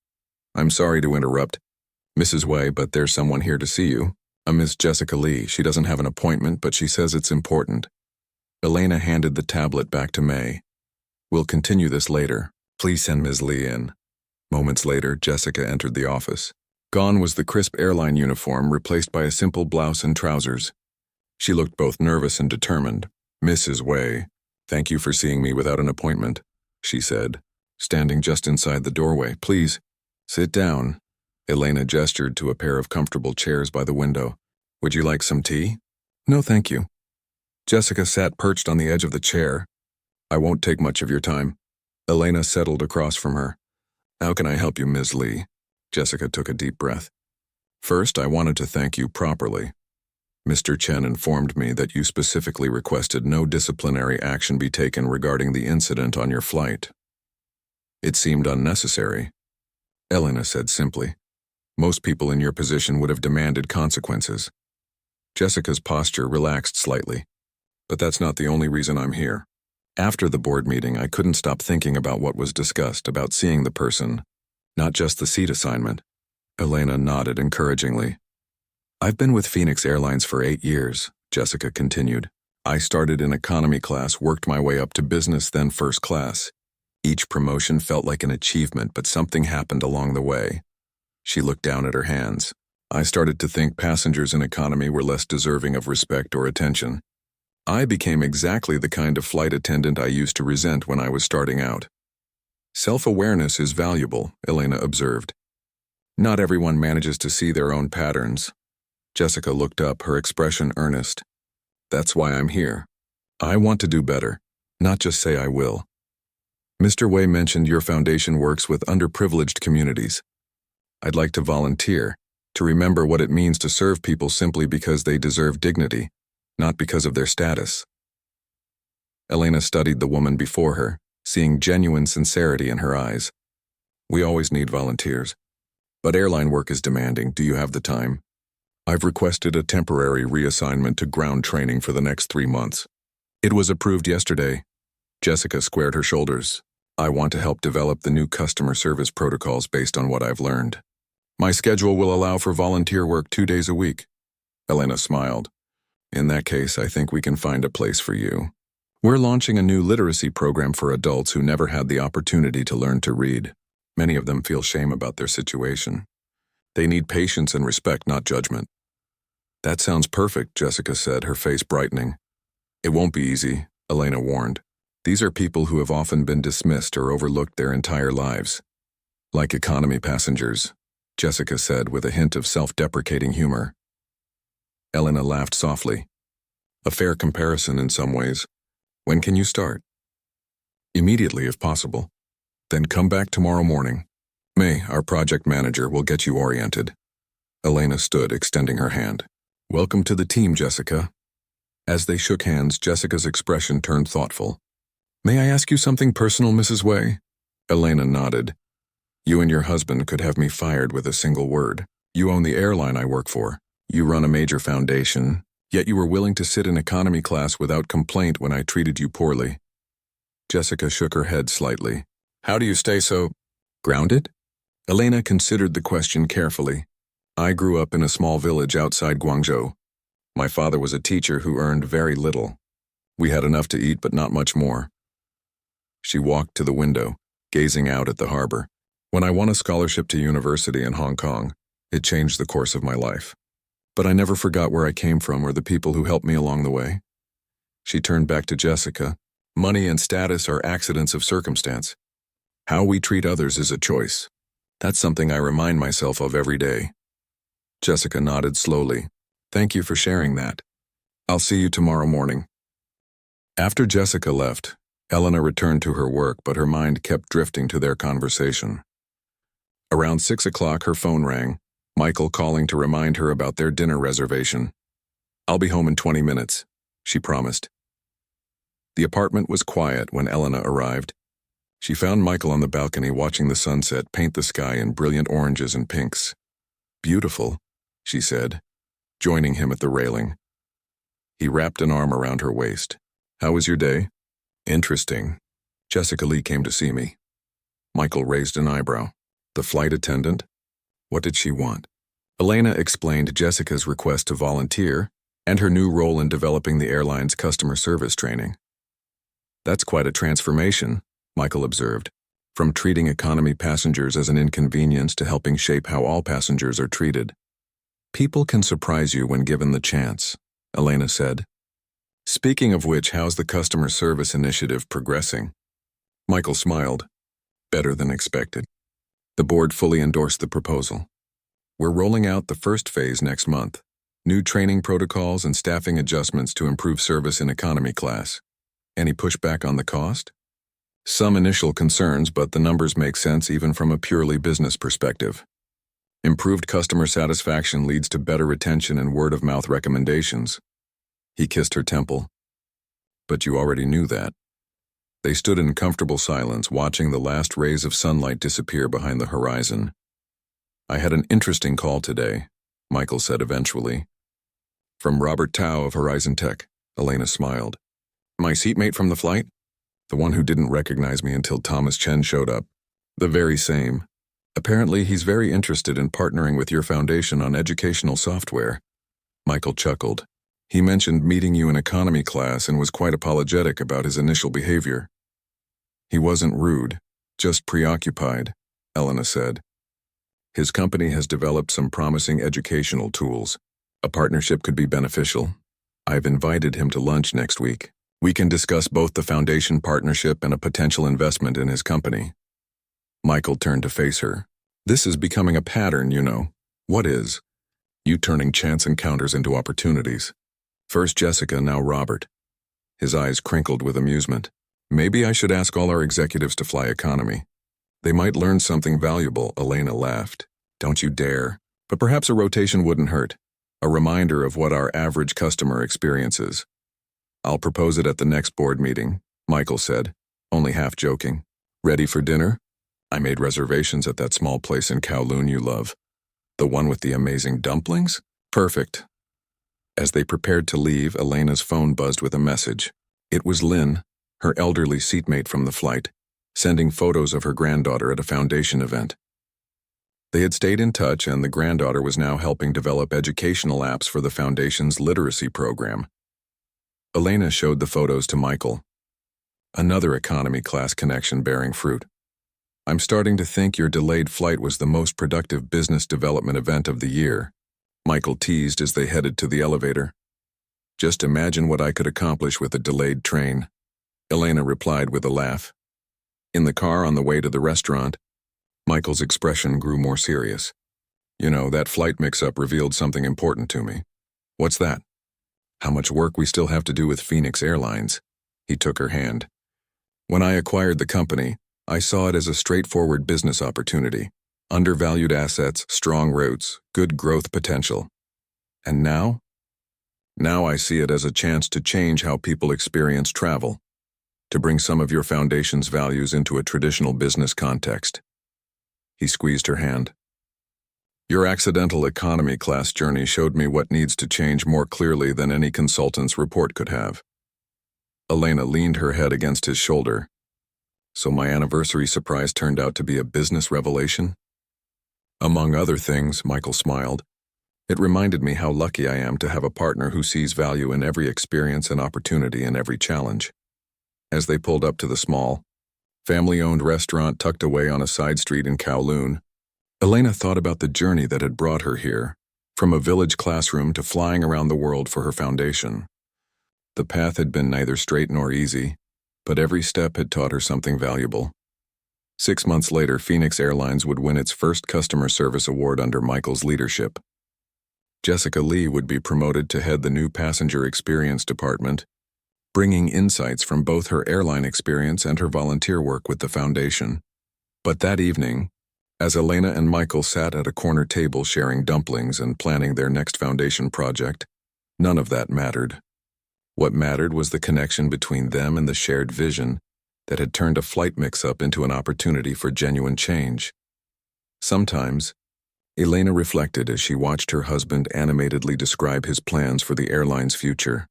"I'm sorry to interrupt, Mrs. Wei, but there's someone here to see you. A Miss Jessica Lee. She doesn't have an appointment, but she says it's important." Elena handed the tablet back to May. "We'll continue this later. Please send Ms. Lee in." Moments later, Jessica entered the office. Gone was the crisp airline uniform, replaced by a simple blouse and trousers. She looked both nervous and determined. "Mrs. Wei, thank you for seeing me without an appointment," she said, standing just inside the doorway. "Please, sit down." Elena gestured to a pair of comfortable chairs by the window. "Would you like some tea?" "No, thank you." Jessica sat perched on the edge of the chair. "I won't take much of your time." Elena settled across from her. "How can I help you, Ms. Lee?" Jessica took a deep breath. "First, I wanted to thank you properly. Mr. Chen informed me that you specifically requested no disciplinary action be taken regarding the incident on your flight. It seemed unnecessary," Elena said simply. "Most people in your position would have demanded consequences." Jessica's posture relaxed slightly. "But that's not the only reason I'm here. After the board meeting, I couldn't stop thinking about what was discussed, about seeing the person, not just the seat assignment." Elena nodded encouragingly. "I've been with Phoenix Airlines for 8 years, Jessica continued. I started in economy class, worked my way up to business, then first class. Each promotion felt like an achievement, but something happened along the way." She looked down at her hands. "I started to think passengers in economy were less deserving of respect or attention. I became exactly the kind of flight attendant I used to resent when I was starting out." "Self-awareness is valuable," Elena observed. "Not everyone manages to see their own patterns." Jessica looked up, her expression earnest. "That's why I'm here. I want to do better, not just say I will. Mr. Wei mentioned your foundation works with underprivileged communities. I'd like to volunteer, to remember what it means to serve people simply because they deserve dignity, not because of their status." Elena studied the woman before her, seeing genuine sincerity in her eyes. "We always need volunteers. But airline work is demanding. Do you have the time? I've requested a temporary reassignment to ground training for the next 3 months. It was approved yesterday." Jessica squared her shoulders. "I want to help develop the new customer service protocols based on what I've learned. My schedule will allow for volunteer work 2 days a week." Elena smiled. "In that case, I think we can find a place for you. We're launching a new literacy program for adults who never had the opportunity to learn to read. Many of them feel shame about their situation. They need patience and respect, not judgment. That sounds perfect, Jessica said, her face brightening. It won't be easy, Elena warned. These are people who have often been dismissed or overlooked their entire lives. Like economy passengers, Jessica said with a hint of self-deprecating humor. Elena laughed softly. A fair comparison in some ways. When can you start? Immediately, if possible. Then come back tomorrow morning. May, our project manager, will get you oriented. Elena stood, extending her hand. Welcome to the team, Jessica. As they shook hands, Jessica's expression turned thoughtful. May I ask you something personal, Mrs. Way? Elena nodded. You and your husband could have me fired with a single word. You own the airline I work for. You run a major foundation, yet you were willing to sit in economy class without complaint when I treated you poorly. Jessica shook her head slightly. How do you stay so grounded? Elena considered the question carefully. I grew up in a small village outside Guangzhou. My father was a teacher who earned very little. We had enough to eat, but not much more. She walked to the window, gazing out at the harbor. When I won a scholarship to university in Hong Kong, it changed the course of my life. But I never forgot where I came from or the people who helped me along the way. She turned back to Jessica. Money and status are accidents of circumstance. How we treat others is a choice. That's something I remind myself of every day. Jessica nodded slowly. Thank you for sharing that. I'll see you tomorrow morning. After Jessica left, Elena returned to her work, but her mind kept drifting to their conversation. Around 6 o'clock, her phone rang, Michael calling to remind her about their dinner reservation. I'll be home in 20 minutes, she promised. The apartment was quiet when Elena arrived. She found Michael on the balcony watching the sunset paint the sky in brilliant oranges and pinks. Beautiful, she said, joining him at the railing. He wrapped an arm around her waist. How was your day? Interesting. Jessica Lee came to see me. Michael raised an eyebrow. The flight attendant? What did she want? Elena explained Jessica's request to volunteer and her new role in developing the airline's customer service training. That's quite a transformation, Michael observed, from treating economy passengers as an inconvenience to helping shape how all passengers are treated. People can surprise you when given the chance, Elena said. Speaking of which, how's the customer service initiative progressing? Michael smiled. Better than expected. The board fully endorsed the proposal. We're rolling out the first phase next month. New training protocols and staffing adjustments to improve service in economy class. Any pushback on the cost? Some initial concerns, but the numbers make sense even from a purely business perspective. Improved customer satisfaction leads to better retention and word-of-mouth recommendations. He kissed her temple. But you already knew that. They stood in comfortable silence, watching the last rays of sunlight disappear behind the horizon. I had an interesting call today, Michael said eventually. From Robert Tao of Horizon Tech, Elena smiled. My seatmate from the flight? The one who didn't recognize me until Thomas Chen showed up. The very same. Apparently, he's very interested in partnering with your foundation on educational software. Michael chuckled. He mentioned meeting you in economy class and was quite apologetic about his initial behavior. He wasn't rude, just preoccupied, Elena said. His company has developed some promising educational tools. A partnership could be beneficial. I've invited him to lunch next week. We can discuss both the foundation partnership and a potential investment in his company. Michael turned to face her. This is becoming a pattern, you know. What is? You turning chance encounters into opportunities. First Jessica, now Robert. His eyes crinkled with amusement. Maybe I should ask all our executives to fly economy. They might learn something valuable, Elena laughed. Don't you dare. But perhaps a rotation wouldn't hurt. A reminder of what our average customer experiences. I'll propose it at the next board meeting, Michael said, only half joking. Ready for dinner? I made reservations at that small place in Kowloon you love. The one with the amazing dumplings? Perfect. As they prepared to leave, Elena's phone buzzed with a message. It was Lynn, her elderly seatmate from the flight, sending photos of her granddaughter at a foundation event. They had stayed in touch, and the granddaughter was now helping develop educational apps for the foundation's literacy program. Elena showed the photos to Michael. Another economy class connection bearing fruit. I'm starting to think your delayed flight was the most productive business development event of the year, Michael teased as they headed to the elevator. Just imagine what I could accomplish with a delayed train, Elena replied with a laugh. In the car on the way to the restaurant, Michael's expression grew more serious. You know, that flight mix-up revealed something important to me. What's that? How much work we still have to do with Phoenix Airlines. He took her hand. When I acquired the company, I saw it as a straightforward business opportunity. Undervalued assets, strong routes, good growth potential. And now? Now I see it as a chance to change how people experience travel, to bring some of your foundation's values into a traditional business context. He squeezed her hand. Your accidental economy class journey showed me what needs to change more clearly than any consultant's report could have. Elena leaned her head against his shoulder. So my anniversary surprise turned out to be a business revelation? Among other things, Michael smiled. It reminded me how lucky I am to have a partner who sees value in every experience and opportunity in every challenge. As they pulled up to the small, family-owned restaurant tucked away on a side street in Kowloon, Elena thought about the journey that had brought her here, from a village classroom to flying around the world for her foundation. The path had been neither straight nor easy, but every step had taught her something valuable. 6 months later, Phoenix Airlines would win its first customer service award under Michael's leadership. Jessica Lee would be promoted to head the new passenger experience department, bringing insights from both her airline experience and her volunteer work with the foundation. But that evening, as Elena and Michael sat at a corner table sharing dumplings and planning their next foundation project, none of that mattered. What mattered was the connection between them and the shared vision that had turned a flight mix-up into an opportunity for genuine change. Sometimes, Elena reflected as she watched her husband animatedly describe his plans for the airline's future.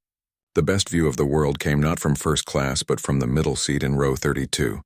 The best view of the world came not from first class but from the middle seat in row 32.